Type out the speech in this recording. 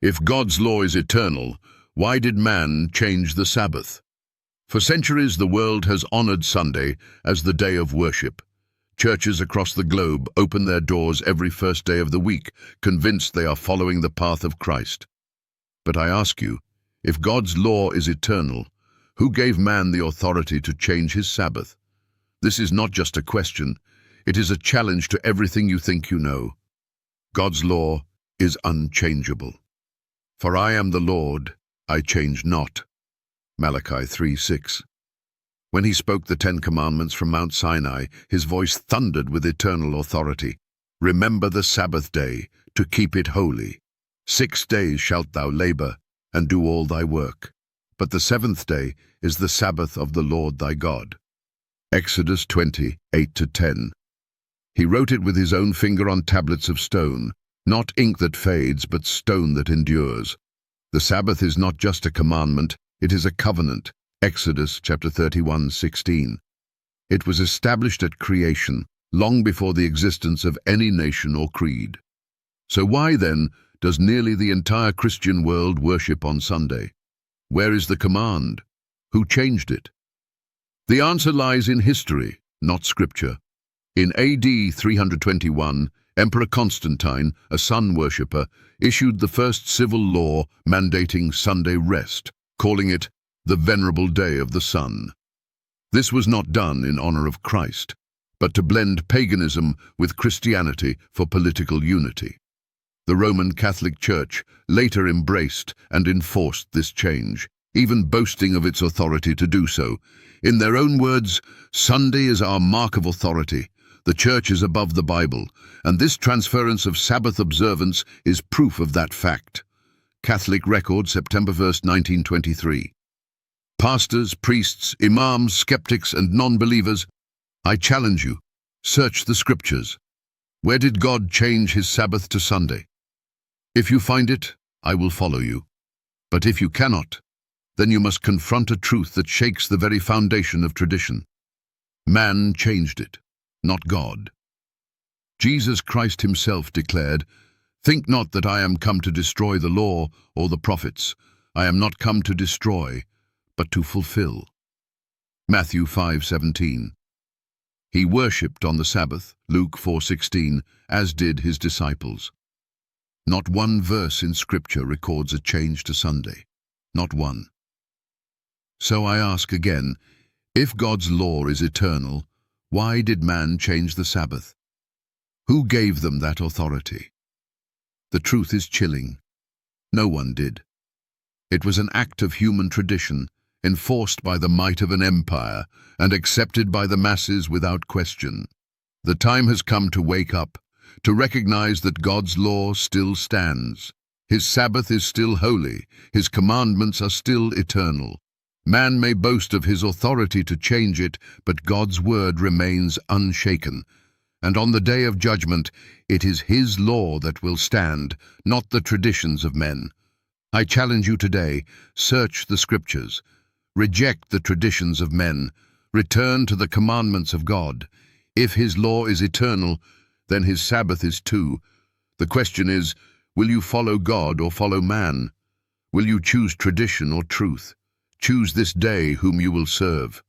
If God's law is eternal, why did man change the Sabbath? For centuries, the world has honored Sunday as the day of worship. Churches across the globe open their doors every first day of the week, convinced they are following the path of Christ. But I ask you, if God's law is eternal, who gave man the authority to change his Sabbath? This is not just a question, it is a challenge to everything you think you know. God's law is unchangeable. For I am the Lord, I change not. Malachi 3:6. When he spoke the 10 Commandments from Mount Sinai, his voice thundered with eternal authority. Remember the Sabbath day, to keep it holy. 6 days shalt thou labor, and do all thy work. But the 7th day is the Sabbath of the Lord thy God. Exodus 20:8-10. He wrote it with his own finger on tablets of stone, not ink that fades, but stone that endures. The Sabbath is not just a commandment, it is a covenant. Exodus chapter 31:16. It was established at creation, long before the existence of any nation or creed. So why, then, does nearly the entire Christian world worship on Sunday? Where is the command? Who changed it? The answer lies in history, not scripture. In AD 321, Emperor Constantine, a sun worshipper, issued the first civil law mandating Sunday rest, calling it the Venerable Day of the Sun. This was not done in honor of Christ, but to blend paganism with Christianity for political unity. The Roman Catholic Church later embraced and enforced this change, even boasting of its authority to do so. In their own words, Sunday is our mark of authority. The Church is above the Bible, and this transference of Sabbath observance is proof of that fact. Catholic Record, September 1st, 1923. Pastors, priests, imams, skeptics, and non-believers, I challenge you, search the scriptures. Where did God change his Sabbath to Sunday? If you find it, I will follow you. But if you cannot, then you must confront a truth that shakes the very foundation of tradition. Man changed it, not God. Jesus Christ himself declared, "Think not that I am come to destroy the law or the prophets. I am not come to destroy, but to fulfill." Matthew 5:17. He worshipped on the Sabbath, Luke 4:16, as did his disciples. Not one verse in Scripture records a change to Sunday. Not one. So I ask again, if God's law is eternal, why did man change the Sabbath? Who gave them that authority? The truth is chilling. No one did. It was an act of human tradition, enforced by the might of an empire and accepted by the masses without question. The time has come to wake up, to recognize that God's law still stands. His Sabbath is still holy, his commandments are still eternal. Man may boast of his authority to change it, but God's word remains unshaken. And on the day of judgment, it is his law that will stand, not the traditions of men. I challenge you today, search the scriptures. Reject the traditions of men. Return to the commandments of God. If his law is eternal, then his Sabbath is too. The question is, will you follow God or follow man? Will you choose tradition or truth? Choose this day whom you will serve.